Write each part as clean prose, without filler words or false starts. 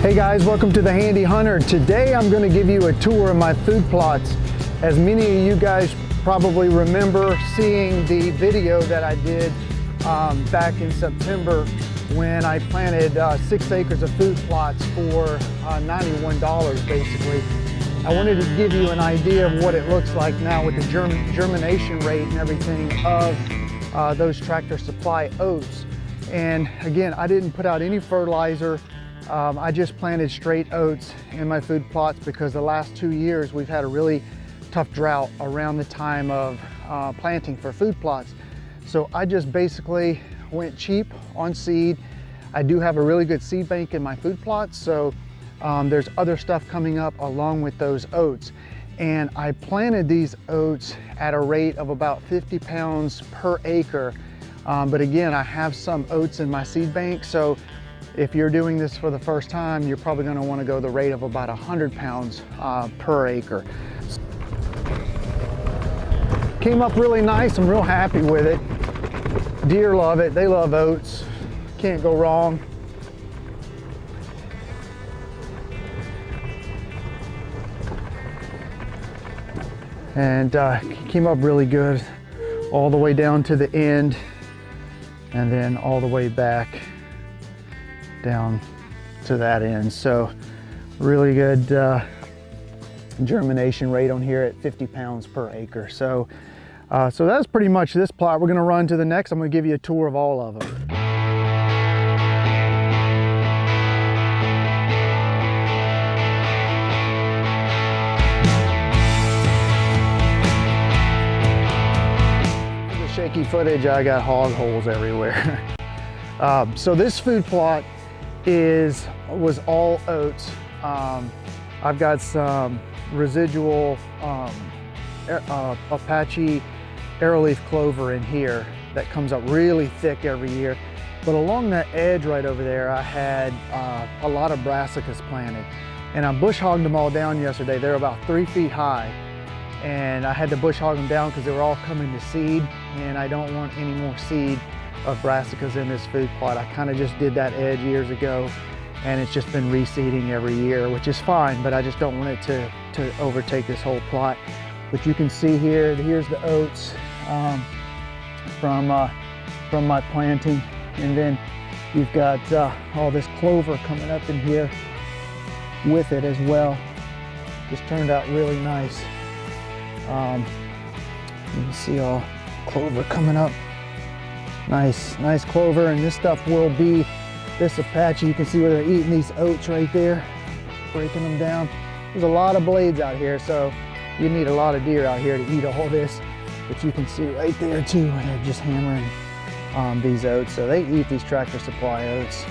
Hey guys, welcome to the Handy Hunter. Today I'm going to give you a tour of my food plots. As many of you guys probably remember seeing the video that I did back in September when I planted 6 acres of food plots for $91 basically. I wanted to give you an idea of what it looks like now with the germination rate and everything of those Tractor Supply oats. And again, I didn't put out any fertilizer. I just planted straight oats in my food plots because the last 2 years we've had a really tough drought around the time of planting for food plots. So I just basically went cheap on seed. I do have a really good seed bank in my food plots, so there's other stuff coming up along with those oats. And I planted these oats at a rate of about 50 pounds per acre. But again, I have some oats in my seed bank, so if you're doing this for the first time, you're probably going to want to go the rate of about 100 pounds per acre. Came up really nice. I'm real happy with it. Deer love it. They love oats. Can't go wrong. And came up really good all the way down to the end and then all the way back down to that end. So really good germination rate on here at 50 pounds per acre. So so that's pretty much this plot. We're going to run to the next. I'm going to give you a tour of all of them. The shaky footage, I got hog holes everywhere. So this food plot was all oats. I've got some residual Apache arrowleaf clover in here that comes up really thick every year. But along that edge right over there, I had a lot of brassicas planted. And I bush hogged them all down yesterday. They're about 3 feet high. And I had to bush hog them down because they were all coming to seed. And I don't want any more seed of brassicas in this food plot. I kind of just did that edge years ago, and it's just been reseeding every year, which is fine, but I just don't want it to overtake this whole plot. But you can see here, here's the oats from my planting, and then you've got all this clover coming up in here with it as well. Just turned out really nice. You can see all clover coming up. Nice clover, and this stuff will be this Apache. You can see where they're eating these oats right there, breaking them down. There's a lot of blades out here, so you need a lot of deer out here to eat all this. But you can see right there too, and they're just hammering these oats. So they eat these Tractor Supply oats.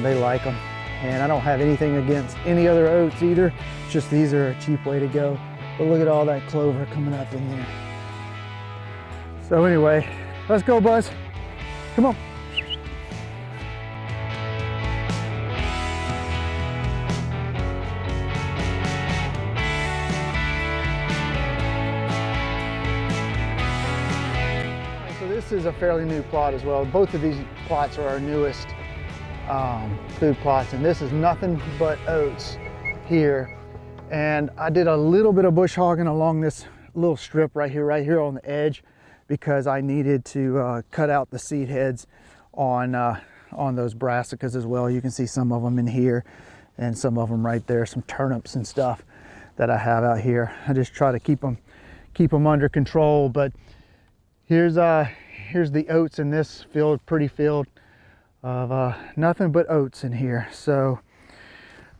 They like them, and I don't have anything against any other oats either. It's just these are a cheap way to go. But look at all that clover coming up in there. So anyway, let's go, Buzz. Come on. So this is a fairly new plot as well. Both of these plots are our newest food plots, and this is nothing but oats here. And I did a little bit of bush hogging along this little strip right here on the edge, because I needed to cut out the seed heads on those brassicas as well. You can see some of them in here and some of them right there, some turnips and stuff that I have out here. I just try to keep them under control. But here's the oats in this field, pretty field of nothing but oats in here. So,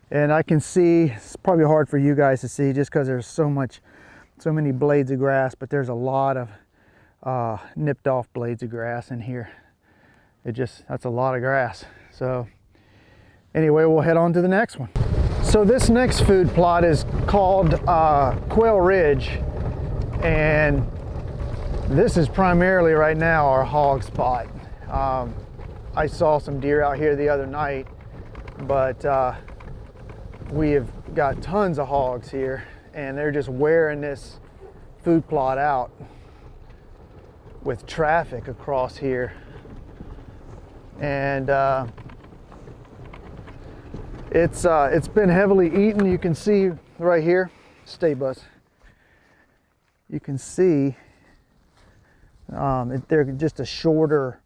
and I can see, it's probably hard for you guys to see just because there's so many blades of grass, but there's a lot of nipped off blades of grass in here. That's a lot of grass. So anyway, we'll head on to the next one. So this next food plot is called Quail Ridge, and this is primarily right now our hog spot. I saw some deer out here the other night, but we have got tons of hogs here, and they're just wearing this food plot out with traffic across here. And It's been heavily eaten. You can see right here. Stay, Buzz. You can see they're just a shorter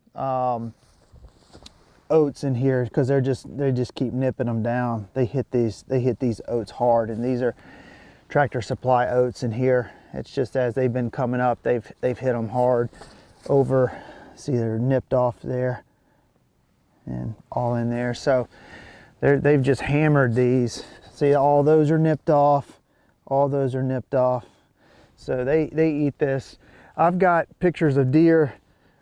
oats in here because they just keep nipping them down. They hit these oats hard, and these are Tractor Supply oats in here. It's just as they've been coming up, they've hit them hard over. See, they're nipped off there and all in there. So they've just hammered these. See, all those are nipped off. All those are nipped off. So they eat this. I've got pictures of deer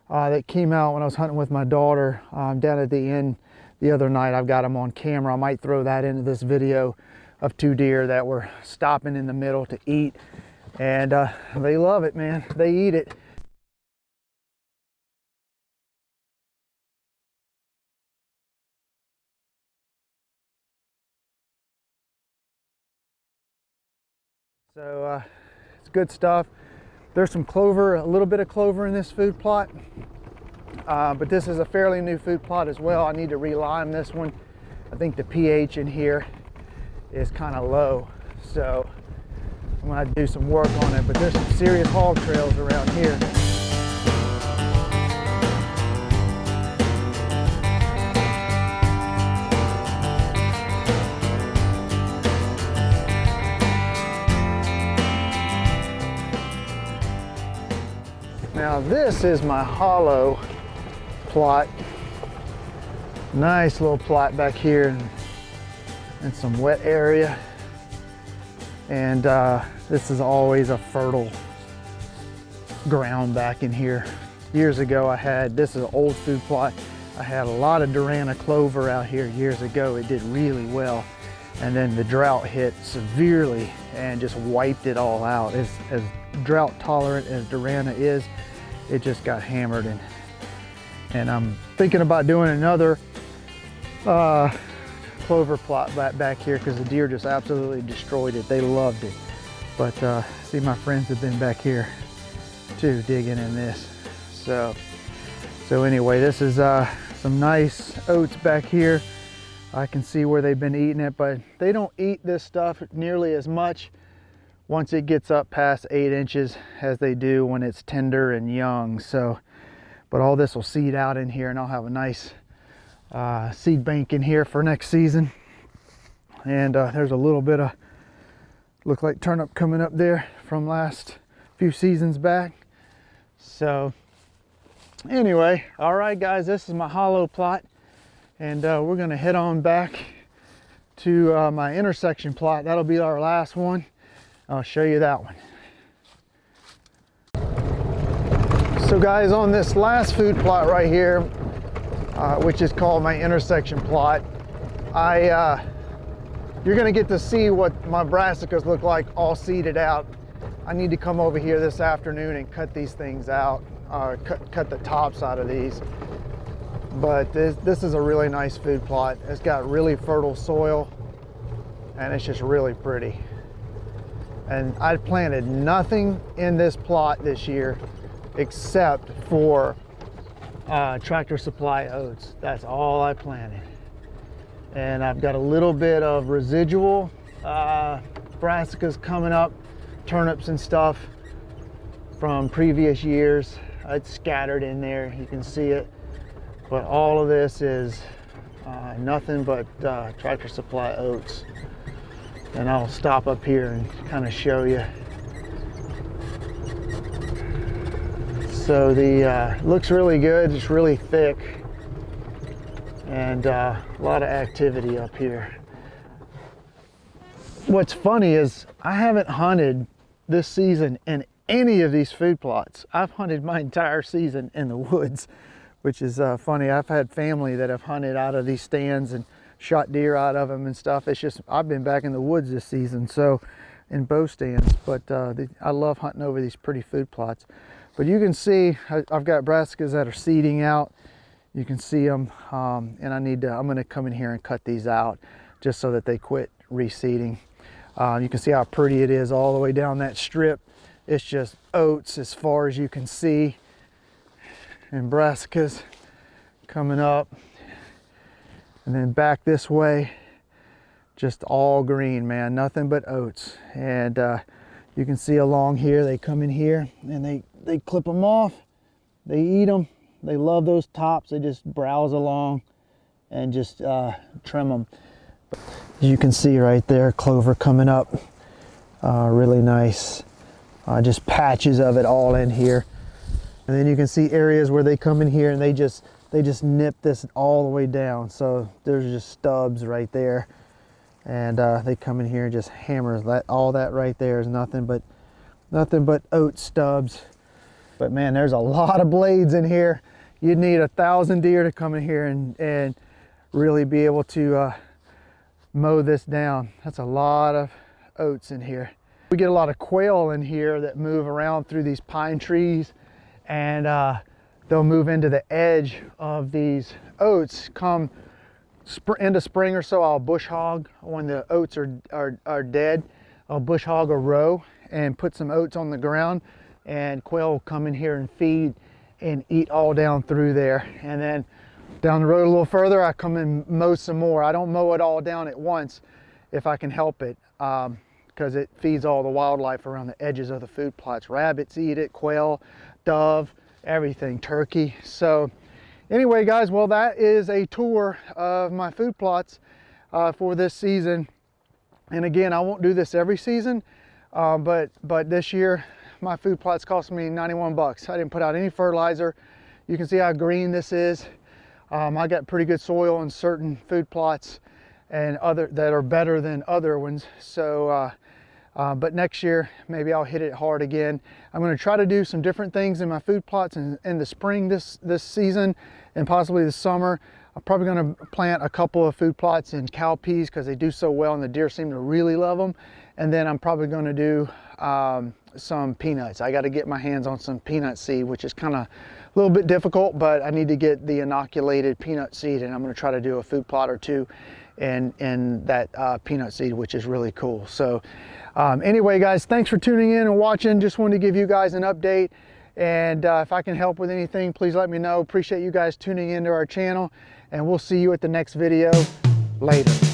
that came out when I was hunting with my daughter down at the end the other night. I've got them on camera. I might throw that into this video of 2 deer that were stopping in the middle to eat. And they love it, man. They eat it. So it's good stuff. There's some clover, a little bit of clover in this food plot, but this is a fairly new food plot as well. I need to re-lime this one. I think the pH in here is kind of low, so I'm gonna do some work on it, but there's some serious hog trails around here. Now this is my hollow plot. Nice little plot back here and some wet area. And this is always a fertile ground back in here. Years ago this is an old food plot. I had a lot of Durana clover out here years ago. It did really well. And then the drought hit severely and just wiped it all out. As drought tolerant as Durana is, it just got hammered. And I'm thinking about doing another clover plot back here because the deer just absolutely destroyed it. They loved it. But see, my friends have been back here too, digging in this. So anyway, this is some nice oats back here. I can see where they've been eating it, but they don't eat this stuff nearly as much once it gets up past 8 inches as they do when it's tender and young. So, but all this will seed out in here, and I'll have a nice seed bank in here for next season. And there's a little bit of, look like turnip coming up there from last few seasons back. So anyway, all right guys, this is my hollow plot, and we're gonna head on back to my intersection plot. That'll be our last one. I'll show you that one. So guys, on this last food plot right here, which is called my intersection plot, you're gonna get to see what my brassicas look like all seeded out. I need to come over here this afternoon and cut these things out, cut the tops out of these. But this is a really nice food plot. It's got really fertile soil, and it's just really pretty. And I planted nothing in this plot this year except for Tractor Supply oats. That's all I planted. And I've got a little bit of residual brassicas coming up, turnips and stuff from previous years. It's scattered in there, you can see it. But all of this is nothing but Tractor Supply oats. And I'll stop up here and kind of show you. So the looks really good. It's really thick, and a lot of activity up here. What's funny is I haven't hunted this season in any of these food plots. I've hunted my entire season in the woods, which is funny. I've had family that have hunted out of these stands and shot deer out of them and stuff. It's just, I've been back in the woods this season, so in bow stands. But I love hunting over these pretty food plots. But you can see I've got brassicas that are seeding out. You can see them, and I'm gonna come in here and cut these out just so that they quit reseeding. You can see how pretty it is all the way down that strip. It's just oats as far as you can see, and brassicas coming up. And then back this way, just all green, man, nothing but oats. And you can see along here, they come in here and they clip them off, they eat them, they love those tops, they just browse along and just trim them. As you can see right there, clover coming up, really nice, just patches of it all in here. And then you can see areas where they come in here and they just nip this all the way down. So there's just stubs right there. And they come in here and just hammer that. All that right there is nothing but oat stubs. But man, there's a lot of blades in here. You'd need 1,000 deer to come in here and really be able to mow this down. That's a lot of oats in here. We get a lot of quail in here that move around through these pine trees, and they'll move into the edge of these oats. Come into spring or so, I'll bush hog when the oats are dead. I'll bush hog a row and put some oats on the ground, and quail will come in here and feed and eat all down through there. And then down the road a little further, I come and mow some more. I don't mow it all down at once if I can help it, because it feeds all the wildlife around the edges of the food plots. Rabbits eat it, quail, dove, everything, turkey. So anyway, guys, well, that is a tour of my food plots for this season. And again, I won't do this every season, but this year my food plots cost me 91 bucks. I didn't put out any fertilizer. You can see how green this is. I got pretty good soil in certain food plots and other that are better than other ones. So, but next year, maybe I'll hit it hard again. I'm going to try to do some different things in my food plots in the spring this season, and possibly the summer. I'm probably going to plant a couple of food plots in cow peas because they do so well and the deer seem to really love them. And then I'm probably going to do some peanuts. I got to get my hands on some peanut seed, which is kind of a little bit difficult, but I need to get the inoculated peanut seed, and I'm going to try to do a food plot or two in that peanut seed, which is really cool. So anyway, guys, thanks for tuning in and watching. Just wanted to give you guys an update, and if I can help with anything, please let me know. Appreciate you guys tuning into our channel, and we'll see you at the next video. Later.